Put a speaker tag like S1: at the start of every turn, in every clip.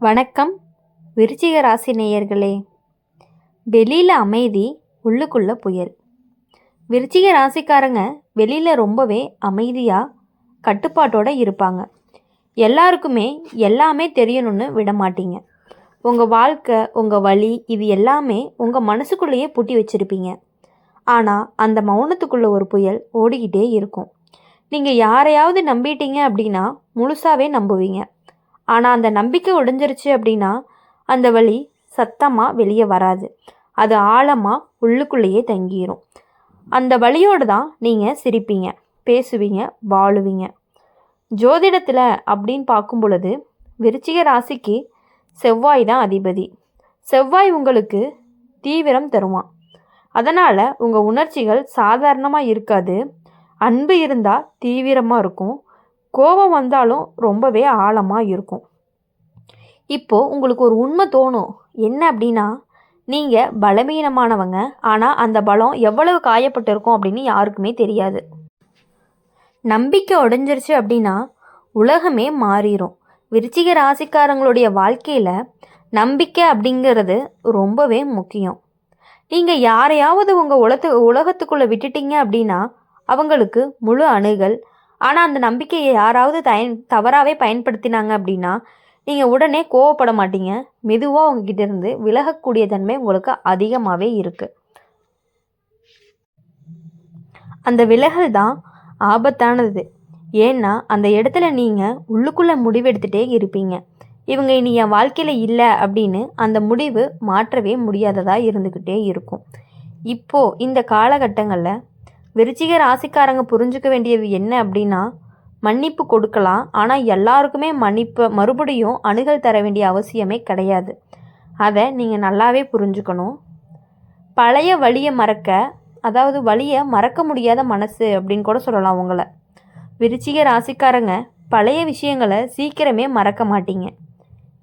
S1: வணக்கம் விருச்சிக ராசி நேயர்களே. வெளியில் அமைதி, உள்ளுக்குள்ள புயல். விருச்சிக ராசிக்காரங்க வெளியில் ரொம்பவே அமைதியாக கட்டுப்பாட்டோடு இருப்பாங்க. எல்லாருக்குமே எல்லாமே தெரியணும்னு விட மாட்டீங்க. உங்கள் வாழ்க்கை, உங்கள் வழி, இது எல்லாமே உங்கள் மனசுக்குள்ளேயே பூட்டி வச்சுருப்பீங்க. ஆனால் அந்த மௌனத்துக்குள்ளே ஒரு புயல் ஓடிக்கிட்டே இருக்கும். நீங்கள் யாரையாவது நம்பிட்டீங்க அப்படின்னா முழுசாகவே நம்புவீங்க. ஆனால் அந்த நம்பிக்கை உடைஞ்சிருச்சு அப்படின்னா அந்த வழி சத்தமாக வெளியே வராது. அது ஆழமாக உள்ளுக்குள்ளேயே தங்கிடும். அந்த வழியோடு தான் நீங்கள் சிரிப்பீங்க, பேசுவீங்க, வாழுவீங்க. ஜோதிடத்தில் அப்படின்னு பார்க்கும் பொழுது விருச்சிக ராசிக்கு செவ்வாய் தான் அதிபதி. செவ்வாய் உங்களுக்கு தீவிரம் தருவான். அதனால் உங்கள் உணர்ச்சிகள் சாதாரணமாக இருக்காது. அன்பு இருந்தால் தீவிரமாக இருக்கும். கோபம் வந்தாலும் ரொம்பவே ஆழமாக இருக்கும். இப்போது உங்களுக்கு ஒரு உண்மை தோணும். என்ன அப்படின்னா, நீங்கள் பலவீனமானவங்க. ஆனால் அந்த பலம் எவ்வளவு காயப்பட்டிருக்கும் அப்படின்னு யாருக்குமே தெரியாது. நம்பிக்கை உடைஞ்சிருச்சு அப்படின்னா உலகமே மாறிடும். விருச்சிக ராசிக்காரங்களுடைய வாழ்க்கையில் நம்பிக்கை அப்படிங்கிறது ரொம்பவே முக்கியம். நீங்கள் யாரையாவது உங்கள் உலகத்துக்குள்ளே விட்டுட்டீங்க அப்படின்னா அவங்களுக்கு முழு அணுகல். ஆனால் அந்த நம்பிக்கையை யாராவது தவறாகவே பயன்படுத்தினாங்க அப்படின்னா நீங்கள் உடனே கோவப்பட மாட்டீங்க. மெதுவாக உங்ககிட்ட இருந்து விலகக்கூடிய தன்மை உங்களுக்கு அதிகமாகவே இருக்குது. அந்த விலகல் தான் ஆபத்தானது. ஏன்னா அந்த இடத்துல நீங்கள் உள்ளுக்குள்ளே முடிவெடுத்துகிட்டே இருப்பீங்க. இவங்க இனி என் வாழ்க்கையில் இல்லை அப்படின்னு அந்த முடிவு மாற்றவே முடியாததாக இருந்துக்கிட்டே இருக்கும். இப்போது இந்த காலகட்டங்களில் விருச்சிக ராசிக்காரங்க புரிஞ்சுக்க வேண்டியது என்ன அப்படின்னா, மன்னிப்பு கொடுக்கலாம். ஆனால் எல்லாருக்குமே மறுபடியும் அணுகல் தர வேண்டிய அவசியமே கிடையாது. அதை நீங்கள் நல்லாவே புரிஞ்சுக்கணும். பழைய வழியை வழியை மறக்க முடியாத மனசு அப்படின்னு கூட சொல்லலாம் உங்களை. விருச்சிக ராசிக்காரங்க பழைய விஷயங்களை சீக்கிரமே மறக்க மாட்டீங்க.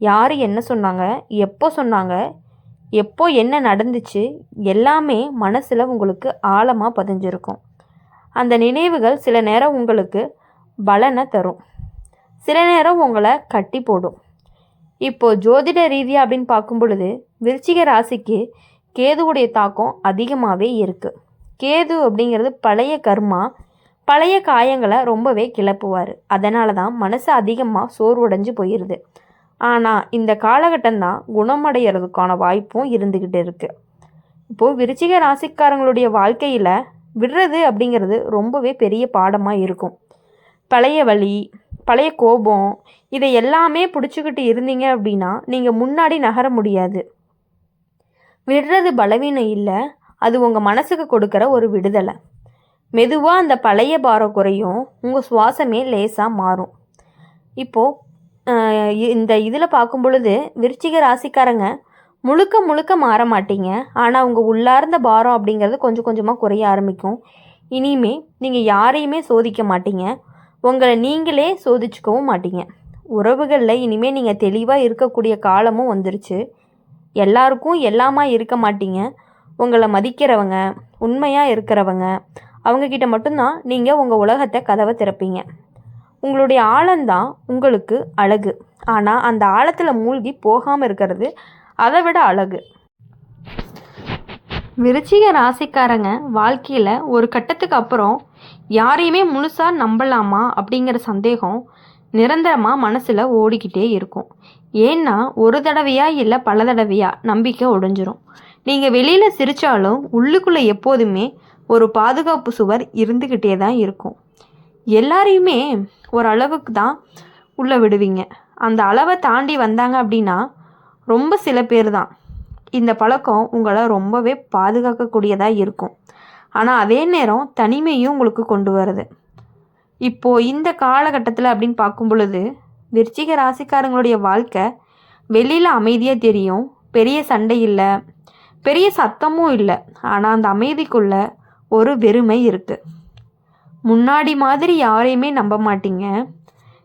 S1: யார் என்ன சொன்னாங்க, எப்போ என்ன நடந்துச்சு, எல்லாமே மனசில் உங்களுக்கு ஆழமாக பதிஞ்சிருக்கும். அந்த நினைவுகள் சில நேரம் உங்களுக்கு பலனை தரும், சில நேரம் உங்களை கட்டி போடும். இப்போது ஜோதிட ரீதியாக அப்படின்னு பார்க்கும் பொழுது விருச்சிக ராசிக்கு கேதுவுடைய தாக்கம் அதிகமாகவே இருக்குது. கேது அப்படிங்கிறது பழைய கர்மா, பழைய காயங்களை ரொம்பவே கிளப்புவார். அதனால தான் மனசு அதிகமாக சோர்வடைஞ்சு போயிடுது. ஆனால் இந்த காலகட்டம்தான் குணமடைகிறதுக்கான வாய்ப்பும் இருந்துக்கிட்டு இருக்குது. இப்போது விருச்சிக ராசிக்காரங்களுடைய வாழ்க்கையில் விடுறது அப்படிங்கிறது ரொம்பவே பெரிய பாடமாக இருக்கும். பழைய வலி, பழைய கோபம், இதை எல்லாமே பிடிச்சிக்கிட்டு இருந்தீங்க அப்படின்னா நீங்கள் முன்னாடி நகர முடியாது. விடுறது பலவீனம் இல்லை, அது உங்கள் மனசுக்கு கொடுக்குற ஒரு விடுதலை. மெதுவாக அந்த பழைய பாரம் குறையும், உங்கள் சுவாசமே லேசாக மாறும். இப்போது இந்த இதில் பார்க்கும் பொழுது விருச்சிக ராசிக்காரங்க முழுக்க மாற மாட்டீங்க. ஆனால் உங்கள் உள்ளார்ந்த பாரம் அப்படிங்கிறது கொஞ்சம் கொஞ்சமாக குறைய ஆரம்பிக்கும். இனிமே நீங்கள் யாரையுமே சோதிக்க மாட்டீங்க, உங்களை நீங்களே சோதிச்சுக்கவும் மாட்டீங்க. உறவுகளில் இனிமேல் நீங்கள் தெளிவாக இருக்கக்கூடிய காலமும் வந்துருச்சு. எல்லாருக்கும் எல்லாமா இருக்க மாட்டீங்க. உங்களை மதிக்கிறவங்க, உண்மையாக இருக்கிறவங்க, அவங்கக்கிட்ட மட்டும்தான் நீங்கள் உங்கள் உலகத்தை கதவை திறப்பீங்க. உங்களுடைய ஆழம்தான் உங்களுக்கு அழகு. ஆனால் அந்த ஆழத்தில் மூழ்கி போகாமல் இருக்கிறது அதை விட அழகு. விருச்சிக ராசிக்காரங்க வாழ்க்கையில் ஒரு கட்டத்துக்கு அப்புறம் யாரையுமே முழுசாக நம்பலாமா அப்படிங்கிற சந்தேகம் நிரந்தரமாக மனசில் ஓடிக்கிட்டே இருக்கும். ஏன்னா ஒரு தடவையா இல்லை பல தடவையா நம்பிக்கை உடைஞ்சிரும். நீங்கள் வெளியில் சிரித்தாலும் உள்ளுக்குள்ளே எப்போதுமே ஒரு பாதுகாப்பு சுவர் இருந்துக்கிட்டே தான் இருக்கும். எல்லாரையுமே ஒரு அளவுக்கு தான் உள்ளே விடுவீங்க. அந்த அளவை தாண்டி வந்தாங்க அப்படின்னா ரொம்ப சில பேர் தான். இந்த பழக்கம் உங்களை ரொம்பவே பாதுகாக்கக்கூடியதாக இருக்கும். ஆனால் அதே நேரம் தனிமையும் உங்களுக்கு கொண்டு வருது. இப்போது இந்த காலகட்டத்தில் அப்படின்னு பார்க்கும் பொழுது விருச்சிக ராசிக்காரங்களுடைய வாழ்க்கை வெளியில் அமைதியாக தெரியும். பெரிய சண்டை இல்லை, பெரிய சத்தமும் இல்லை. ஆனால் அந்த அமைதிக்குள்ள ஒரு வெறுமை இருக்குது. முன்னாடி மாதிரி யாரையுமே நம்ப மாட்டீங்க.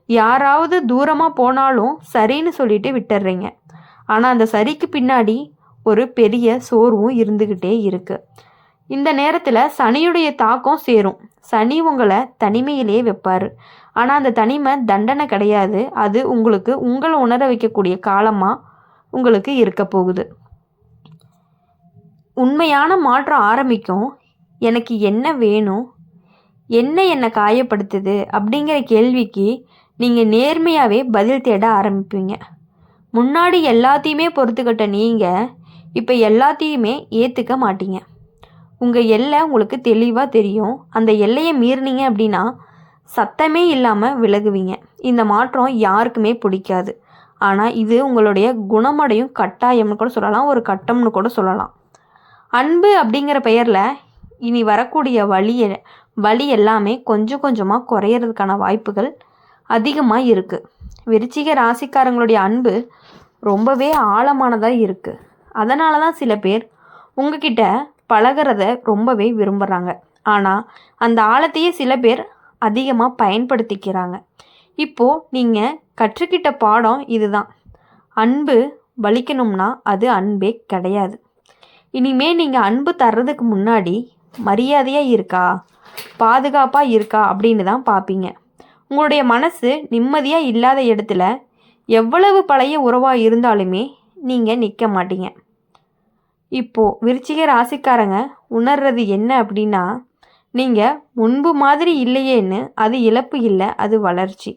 S1: யாராவது தூரமாக போனாலும் சரின்னு சொல்லிட்டு விட்டுடுறீங்க. ஆனால் அந்த சரிக்கு பின்னாடி ஒரு பெரிய சோர்வும் இருந்துக்கிட்டே இருக்குது. இந்த நேரத்தில் சனியுடைய தாக்கம் சேரும். சனி உங்களை தனிமையிலே வைப்பார். ஆனால் அந்த தனிமை தண்டனை கிடையாது. அது உங்களுக்கு உங்களை உணர வைக்கக்கூடிய காலமாக உங்களுக்கு இருக்க போகுது. உண்மையான மாற்றம் ஆரம்பிக்கும். எனக்கு என்ன வேணும், என்ன என்னை காயப்படுத்துது அப்படிங்கிற கேள்விக்கு நீங்கள் நேர்மையாகவே பதில் தேட ஆரம்பிப்பீங்க. முன்னாடி எல்லாத்தையுமே பொறுத்துக்கிட்ட நீங்கள் இப்போ எல்லாத்தையுமே ஏற்றுக்க மாட்டீங்க. உங்கள் எல்லை உங்களுக்கு தெளிவாக தெரியும். அந்த எல்லையை மீறினீங்க அப்படின்னா சத்தமே இல்லாமல் விலகுவீங்க. இந்த மாற்றம் யாருக்குமே பிடிக்காது. ஆனால் இது உங்களுடைய குணமடையும் கட்டாயம்னு கூட சொல்லலாம், ஒரு கட்டம்னு கூட சொல்லலாம். அன்பு அப்படிங்கிற பெயரில் இனி வரக்கூடிய வலி எல்லாமே கொஞ்சம் கொஞ்சமாக குறையிறதுக்கான வாய்ப்புகள் அதிகமாக இருக்குது. விருச்சிக ராசிக்காரங்களுடைய அன்பு ரொம்பவே ஆழமானதாக இருக்குது. அதனால தான் சில பேர் உங்ககிட்ட பழகிறத ரொம்பவே விரும்புகிறாங்க. ஆனால் அந்த ஆழத்தையே சில பேர் அதிகமாக பயன்படுத்திக்கிறாங்க. இப்போது நீங்கள் கற்றுக்கிட்ட பாடம் இதுதான். அன்பு வலிக்கணும்னா அது அன்பே கிடையாது. இனிமேல் நீங்கள் அன்பு தர்றதுக்கு முன்னாடி மரியாதையாக இருக்கா, பாதுகாப்பாக இருக்கா அப்படின்னு தான் பார்ப்பீங்க. உங்களுடைய மனசு நிம்மதியாக இல்லாத இடத்துல எவ்வளவு பழைய உறவாக இருந்தாலுமே நீங்கள் நிற்க மாட்டீங்க. இப்போது விருச்சிக ராசிக்காரங்க உணர்றது என்ன அப்படின்னா, நீங்கள் முன்பு மாதிரி இல்லையேன்னு அது இழப்பு இல்லை, அது வளர்ச்சி.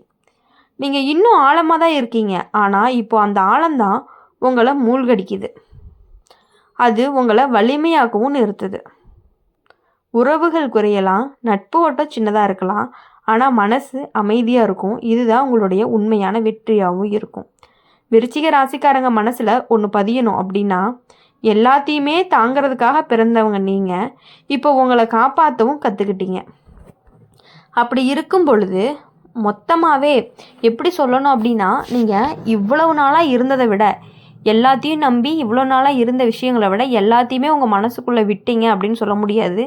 S1: நீங்கள் இன்னும் ஆழமாக தான் இருக்கீங்க. ஆனால் இப்போ அந்த ஆழம்தான் உங்களை மூழ்கடிக்குது. அது உங்களை வலிமையாகவும் நிறுத்துது. உறவுகள் குறையலாம், நட்பு ஓட்டம் சின்னதாக இருக்கலாம், ஆனால் மனசு அமைதியாக இருக்கும். இதுதான் உங்களுடைய உண்மையான வெற்றியாகவும் இருக்கும். விருச்சிக ராசிக்காரங்க மனசில் ஒன்று பதியணும் அப்படின்னா, எல்லாத்தையுமே தாங்கிறதுக்காக பிறந்தவங்க நீங்கள் இப்போ உங்களை காப்பாற்றவும் கற்றுக்கிட்டீங்க. அப்படி இருக்கும் பொழுது மொத்தமாகவே எப்படி சொல்லணும் அப்படின்னா, நீங்கள் இவ்வளவு நாளாக இருந்ததை விட, எல்லாத்தையும் நம்பி இவ்வளோ நாளாக இருந்த விஷயங்களை விட எல்லாத்தையுமே உங்கள் மனசுக்குள்ளே விட்டீங்க அப்படின்னு சொல்ல முடியாது.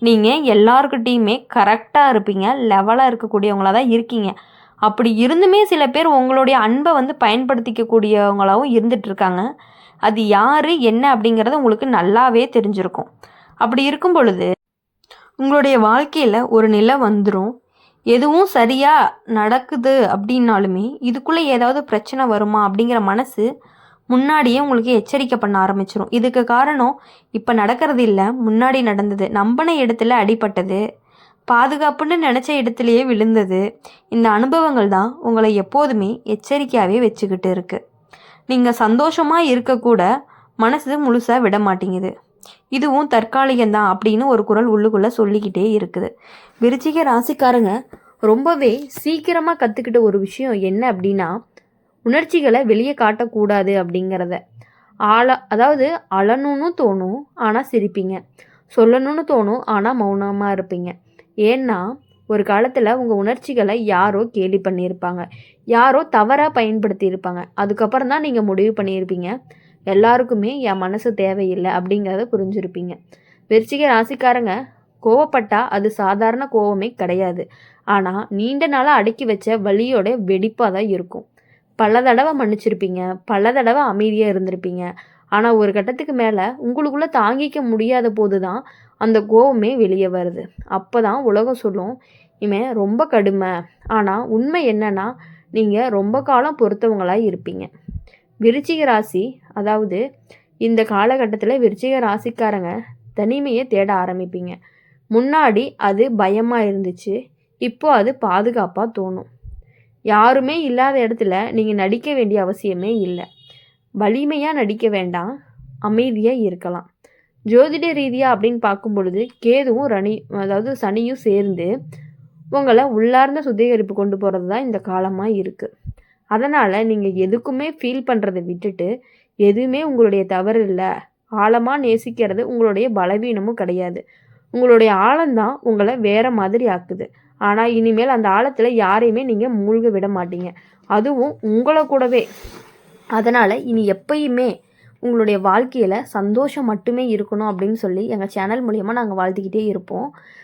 S1: நீங்கள் எல்லாருக்கிட்டேயுமே கரெக்டாக இருப்பீங்க, லெவலாக இருக்கக்கூடியவங்களாக தான் இருக்கீங்க. அப்படி இருந்துமே சில பேர் உங்களுடைய அன்பை பயன்படுத்திக்கக்கூடியவங்களாகவும் இருந்துகிட்ருக்காங்க. அது யார் என்ன அப்படிங்கிறது உங்களுக்கு நல்லாவே தெரிஞ்சிருக்கும். அப்படி இருக்கும் பொழுது உங்களுடைய வாழ்க்கையில் ஒரு நிலை வந்துடும். எதுவும் சரியாக நடக்குது அப்படின்னாலுமே இதுக்குள்ளே ஏதாவது பிரச்சனை வருமா அப்படிங்கிற மனசு முன்னாடியே உங்களுக்கு எச்சரிக்கை பண்ண ஆரம்பிச்சிடும். இதுக்கு காரணம் இப்போ நடக்கிறது இல்லை, முன்னாடி நடந்தது. நம்பின இடத்துல அடிபட்டது, பாதுகாப்புன்னு நினச்ச இடத்துலையே விழுந்தது. இந்த அனுபவங்கள் தான் உங்களை எப்போதுமே எச்சரிக்கையாகவே வச்சுக்கிட்டு இருக்குது. நீங்கள் சந்தோஷமாக இருக்கக்கூட மனசு முழுசாக விட மாட்டேங்குது. இதுவும் தற்காலிகம்தான் அப்படின்னு ஒரு குரல் உள்ளுக்குள்ளே சொல்லிக்கிட்டே இருக்குது. விருச்சிக ராசிக்காரங்க ரொம்பவே சீக்கிரமாக கற்றுக்கிட்ட ஒரு விஷயம் என்ன அப்படின்னா, உணர்ச்சிகளை வெளியே காட்டக்கூடாது அப்படிங்கிறத. அதாவது அழணும்னு தோணும் ஆனால் சிரிப்பீங்க, சொல்லணும்னு தோணும் ஆனால் மௌனமாக இருப்பீங்க. ஏன்னா ஒரு காலத்தில் உங்கள் உணர்ச்சிகளை யாரோ கேலி பண்ணியிருப்பாங்க, யாரோ தவறாக பயன்படுத்தியிருப்பாங்க. அதுக்கப்புறம் தான் நீங்கள் முடிவு பண்ணியிருப்பீங்க, எல்லாருக்குமே என் மனசு தேவையில்லை அப்படிங்கிறத புரிஞ்சிருப்பீங்க. விருச்சிக ராசிக்காரங்க கோவப்பட்டால் அது சாதாரண கோவமே கிடையாது. ஆனால் நீண்ட நாளாக அடக்கி வச்ச வலியோட வெடிப்பாக தான் இருக்கும். பல தடவை மன்னிச்சிருப்பீங்க, பல தடவை அமைதியாக இருந்திருப்பீங்க. ஆனால் ஒரு கட்டத்துக்கு மேலே உங்களுக்குள்ளே தாங்கிக்க முடியாத போது தான் அந்த கோவமே வெளியே வருது. அப்போ தான் உலகம் சொல்லும், இவன் ரொம்ப கடுமை. ஆனால் உண்மை என்னன்னா, நீங்கள் ரொம்ப காலம் பொறுத்தவங்களாக இருப்பீங்க. விருச்சிக ராசி, அதாவது இந்த காலகட்டத்தில் விருச்சிக ராசிக்காரங்க தனிமையை தேட ஆரம்பிப்பீங்க. முன்னாடி அது பயமாக இருந்துச்சு, இப்போ அது பாதுகாப்பாக தோணும். யாருமே இல்லாத இடத்துல நீங்கள் நடிக்க வேண்டிய அவசியமே இல்லை. வலிமையாக நடிக்க வேண்டாம், அமைதியாக இருக்கலாம். ஜோதிட ரீதியாக அப்படின்னு பார்க்கும் பொழுது கேதுவும் சனியும் சேர்ந்து உங்களை உள்ளார்ந்த சுத்திகரிப்பு கொண்டு போகிறது தான் இந்த காலமாக இருக்குது. அதனால் நீங்கள் எதுக்குமே ஃபீல் பண்ணுறதை விட்டுட்டு, எதுவுமே உங்களுடைய தவறு இல்லை, ஆழமாக நேசிக்கிறது உங்களுடைய பலவீனமும் கிடையாது. உங்களுடைய ஆழம்தான் உங்களை வேறு மாதிரி ஆக்குது. ஆனால் இனிமேல் அந்த ஆழத்தில் யாரையுமே நீங்கள் மூழ்க விட மாட்டீங்க, அதுவும் உங்களை கூடவே. அதனால் இனி எப்பயுமே உங்களுடைய வாழ்க்கையில் சந்தோஷம் மட்டுமே இருக்கணும் அப்படின்னு சொல்லி எங்கள் சேனல் மூலயமா நாங்கள் வாழ்த்துக்கிட்டே இருப்போம்.